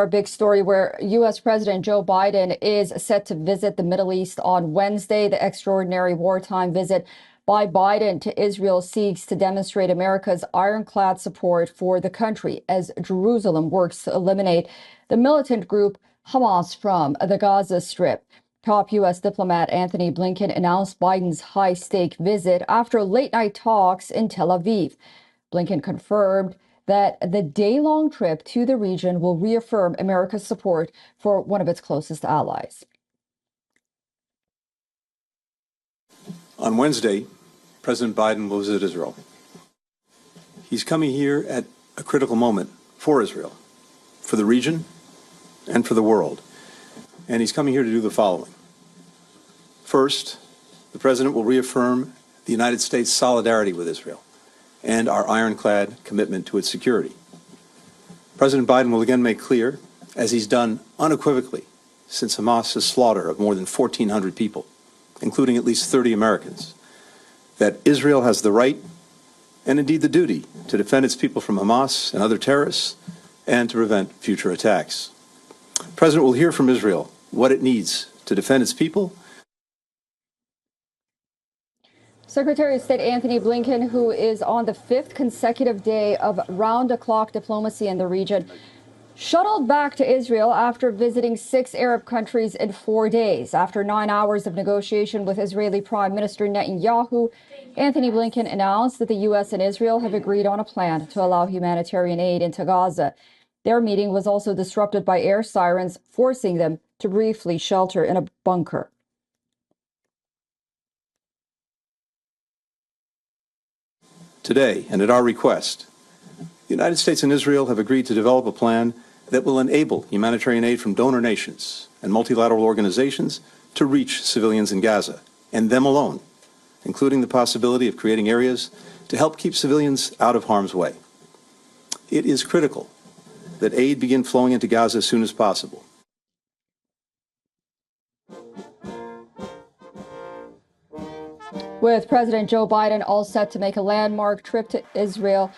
Our big story where U.S. President Joe Biden is set to visit the Middle East on Wednesday. The extraordinary wartime visit by Biden to Israel seeks to demonstrate America's ironclad support for the country as Jerusalem works to eliminate the militant group Hamas from the Gaza Strip. Top U.S. diplomat Anthony Blinken announced Biden's high-stake visit after late-night talks in Tel Aviv. Blinken confirmed that the day-long trip to the region will reaffirm America's support for one of its closest allies. On Wednesday, President Biden will visit Israel. He's coming here at a critical moment for Israel, for the region, and for the world. And he's coming here to do the following. First, the President will reaffirm the United States' solidarity with Israel and our ironclad commitment to its security. President Biden will again make clear, as he's done unequivocally since Hamas's slaughter of more than 1,400 people, including at least 30 Americans, that Israel has the right and indeed the duty to defend its people from Hamas and other terrorists and to prevent future attacks. The President will hear from Israel what it needs to defend its people. Secretary of State Anthony Blinken, who is on the fifth consecutive day of round-the-clock diplomacy in the region, shuttled back to Israel after visiting 6 Arab countries in 4 days. After 9 hours of negotiation with Israeli Prime Minister Netanyahu, Anthony Blinken announced that the U.S. and Israel have agreed on a plan to allow humanitarian aid into Gaza. Their meeting was also disrupted by air sirens, forcing them to briefly shelter in a bunker. Today, and at our request, the United States and Israel have agreed to develop a plan that will enable humanitarian aid from donor nations and multilateral organizations to reach civilians in Gaza, and them alone, including the possibility of creating areas to help keep civilians out of harm's way. It is critical that aid begin flowing into Gaza as soon as possible. With President Joe Biden all set to make a landmark trip to Israel,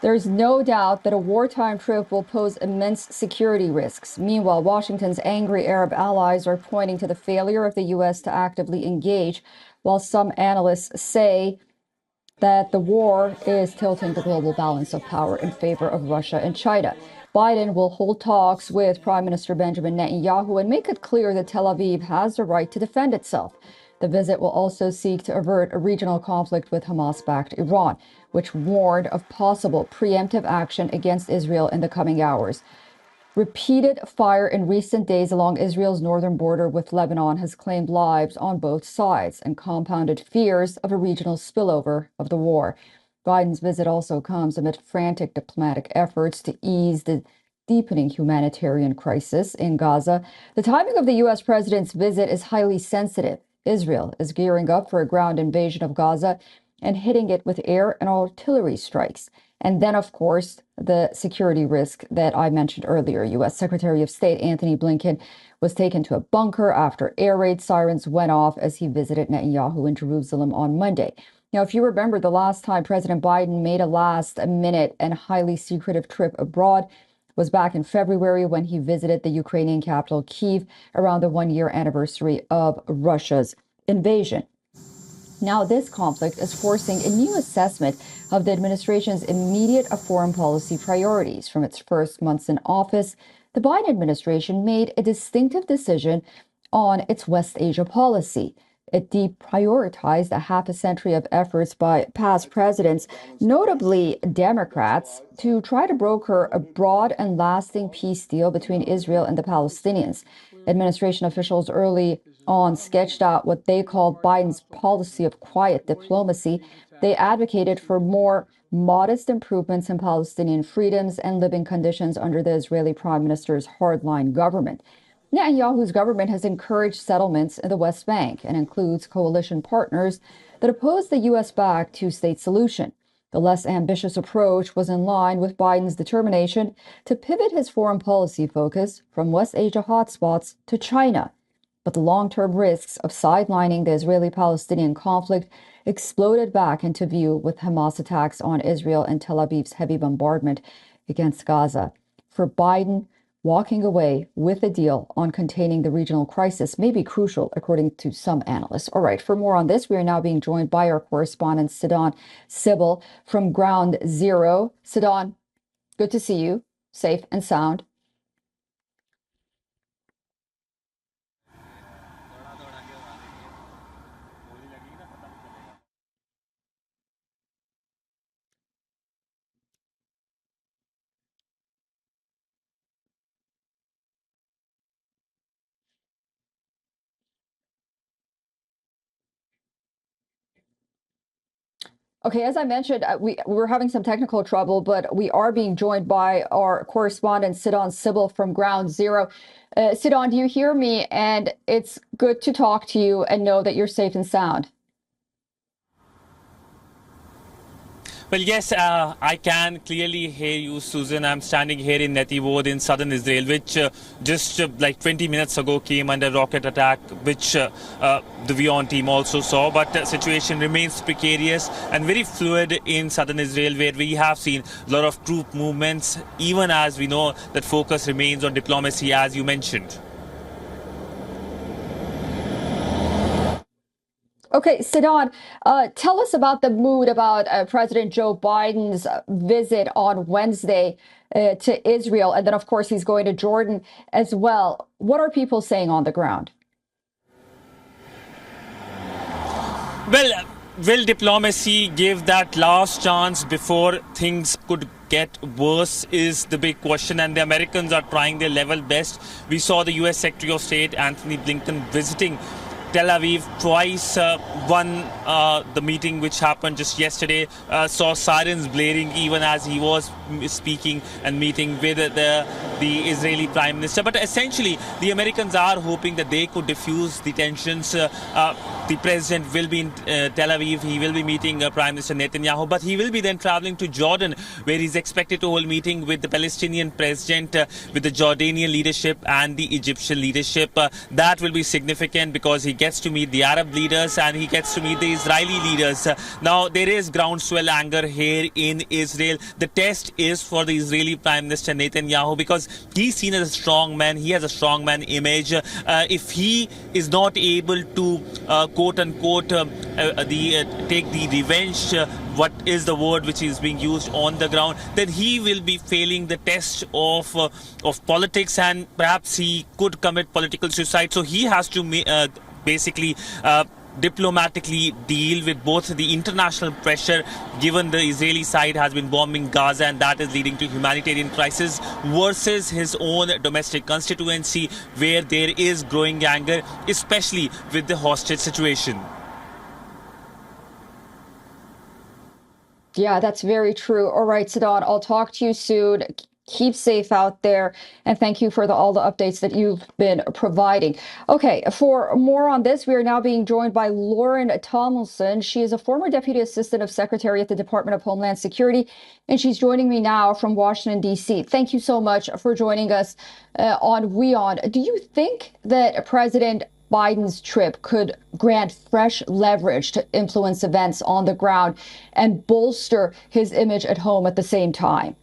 there's no doubt that a wartime trip will pose immense security risks. Meanwhile, Washington's angry Arab allies are pointing to the failure of the U.S. to actively engage, while some analysts say that the war is tilting the global balance of power in favor of Russia and China. Biden will hold talks with Prime Minister Benjamin Netanyahu and make it clear that Tel Aviv has the right to defend itself. The visit will also seek to avert a regional conflict with Hamas-backed Iran, which warned of possible preemptive action against Israel in the coming hours. Repeated fire in recent days along Israel's northern border with Lebanon has claimed lives on both sides and compounded fears of a regional spillover of the war. Biden's visit also comes amid frantic diplomatic efforts to ease the deepening humanitarian crisis in Gaza. The timing of the U.S. president's visit is highly sensitive. Israel is gearing up for a ground invasion of Gaza and hitting it with air and artillery strikes. And then, of course, the security risk that I mentioned earlier. U.S. Secretary of State Anthony Blinken was taken to a bunker after air raid sirens went off as he visited Netanyahu in Jerusalem on Monday. Now, if you remember, the last time President Biden made a last-minute and highly secretive trip abroad was back in February when he visited the Ukrainian capital, Kyiv, around the one-year anniversary of Russia's invasion. Now, this conflict is forcing a new assessment of the administration's immediate foreign policy priorities. From its first months in office, the Biden administration made a distinctive decision on its West Asia policy. It deprioritized a half a century of efforts by past presidents, notably Democrats, to try to broker a broad and lasting peace deal between Israel and the Palestinians. Administration officials early on sketched out what they called Biden's policy of quiet diplomacy. They advocated for more modest improvements in Palestinian freedoms and living conditions under the Israeli Prime Minister's hardline government. Netanyahu's government has encouraged settlements in the West Bank and includes coalition partners that oppose the U.S.-backed two-state solution. The less ambitious approach was in line with Biden's determination to pivot his foreign policy focus from West Asia hotspots to China. But the long-term risks of sidelining the Israeli-Palestinian conflict exploded back into view with Hamas attacks on Israel and Tel Aviv's heavy bombardment against Gaza. For Biden, walking away with a deal on containing the regional crisis may be crucial, according to some analysts. All right, for more on this, we are now being joined by our correspondent, Sidon Sybil from Ground Zero. Sidon, good to see you, safe and sound. Okay, as I mentioned, we're having some technical trouble, but we are being joined by our correspondent, Sidon Sybil from Ground Zero. Sidon, do you hear me? And it's good to talk to you and know that you're safe and sound. Well, yes, I can clearly hear you, Susan. I'm standing here in Netivod in southern Israel, which just like 20 minutes ago came under rocket attack, which the WION team also saw. But the situation remains precarious and very fluid in southern Israel, where we have seen a lot of troop movements, even as we know that focus remains on diplomacy, as you mentioned. Okay, Sidon, tell us about the mood about President Joe Biden's visit on Wednesday to Israel. And then, of course, he's going to Jordan as well. What are people saying on the ground? Well, will diplomacy give that last chance before things could get worse is the big question, and the Americans are trying their level best. We saw the U.S. Secretary of State Anthony Blinken visiting Tel Aviv twice. The meeting which happened just yesterday saw sirens blaring even as he was speaking and meeting with the Israeli Prime Minister. But essentially, the Americans are hoping that they could diffuse the tensions. The president will be in Tel Aviv. He will be meeting Prime Minister Netanyahu, but he will be then traveling to Jordan, where he's expected to hold a meeting with the Palestinian president, with the Jordanian leadership and the Egyptian leadership. That will be significant because he gets to meet the Arab leaders and he gets to meet the Israeli leaders. Now, there is groundswell anger here in Israel. The test is for the Israeli Prime Minister Netanyahu because he's seen as a strong man. He has a strong man image. If he is not able to, quote unquote, take the revenge, what is the word which is being used on the ground, then he will be failing the test of politics, and perhaps he could commit political suicide. So he has to basically diplomatically deal with both the international pressure, given the Israeli side has been bombing Gaza and that is leading to humanitarian crisis, versus his own domestic constituency where there is growing anger, especially with the hostage situation. Yeah, that's very true. All right, Sidon, I'll talk to you soon. Keep safe out there. And thank you for all the updates that you've been providing. Okay, for more on this, we are now being joined by Lauren Tomlinson. She is a former Deputy Assistant of Secretary at the Department of Homeland Security, and she's joining me now from Washington, D.C. Thank you so much for joining us on WION. Do you think that President Biden's trip could grant fresh leverage to influence events on the ground and bolster his image at home at the same time?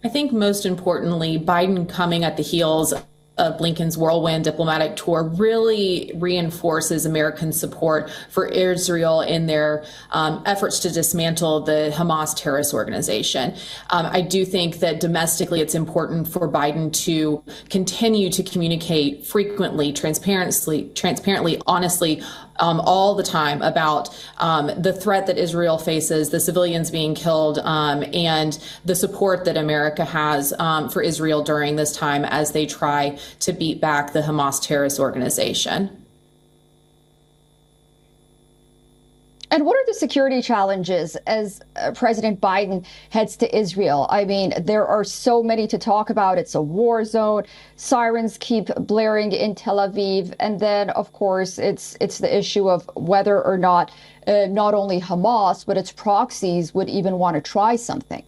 I think most importantly, Biden coming at the heels of Blinken's whirlwind diplomatic tour really reinforces American support for Israel in their efforts to dismantle the Hamas terrorist organization. I do think that domestically it's important for Biden to continue to communicate frequently, transparently, honestly, all the time about the threat that Israel faces, the civilians being killed, and the support that America has for Israel during this time as they try to beat back the Hamas terrorist organization. And what are the security challenges as President Biden heads to Israel? I mean, there are so many to talk about. It's a war zone. Sirens keep blaring in Tel Aviv. And then, of course, it's the issue of whether or not not only Hamas, but its proxies would even want to try something.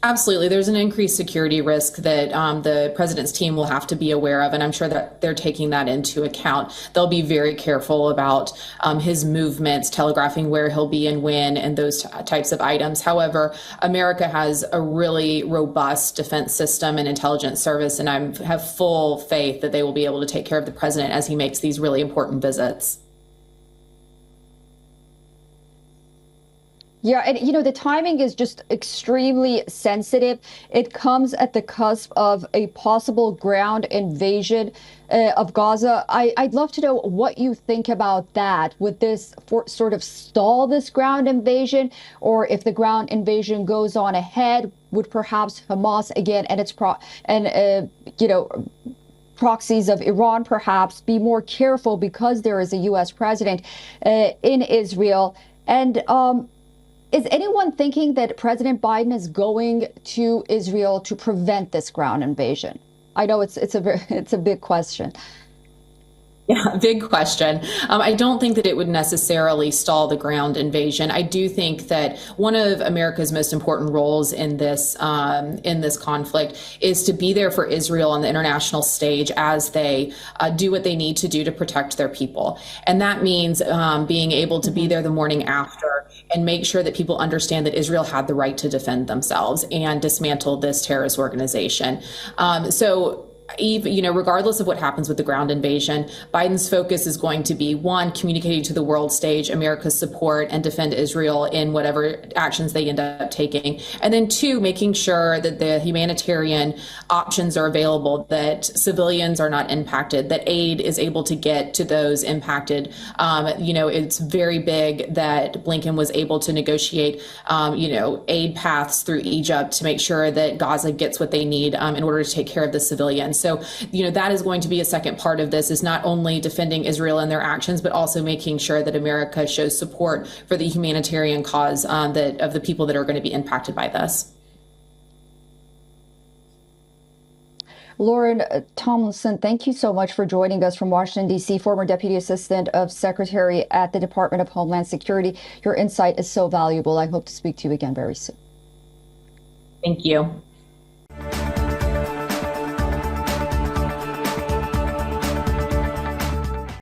Absolutely. There's an increased security risk that the president's team will have to be aware of, and I'm sure that they're taking that into account. They'll be very careful about his movements, telegraphing where he'll be and when, and those types of items. However, America has a really robust defense system and intelligence service, and I have full faith that they will be able to take care of the president as he makes these really important visits. Yeah, and the timing is just extremely sensitive. It comes at the cusp of a possible ground invasion of Gaza. I'd love to know what you think about that. Would this sort of stall this ground invasion, or if the ground invasion goes on ahead, would perhaps Hamas again and its proxies of Iran perhaps be more careful because there is a U.S. president in Israel? And is anyone thinking that President Biden is going to Israel to prevent this ground invasion? I know it's a big question. Yeah, big question. I don't think that it would necessarily stall the ground invasion. I do think that one of America's most important roles in this conflict is to be there for Israel on the international stage as they do what they need to do to protect their people. And that means being able to be there the morning after and make sure that people understand that Israel had the right to defend themselves and dismantle this terrorist organization. Even, regardless of what happens with the ground invasion, Biden's focus is going to be, one, communicating to the world stage America's support and defend Israel in whatever actions they end up taking. And then two, making sure that the humanitarian options are available, that civilians are not impacted, that aid is able to get to those impacted. It's very big that Blinken was able to negotiate, aid paths through Egypt to make sure that Gaza gets what they need in order to take care of the civilians. So, that is going to be a second part of this, is not only defending Israel and their actions, but also making sure that America shows support for the humanitarian cause of the people that are going to be impacted by this. Lauren Tomlinson, thank you so much for joining us from Washington, D.C., former Deputy Assistant of Secretary at the Department of Homeland Security. Your insight is so valuable. I hope to speak to you again very soon. Thank you.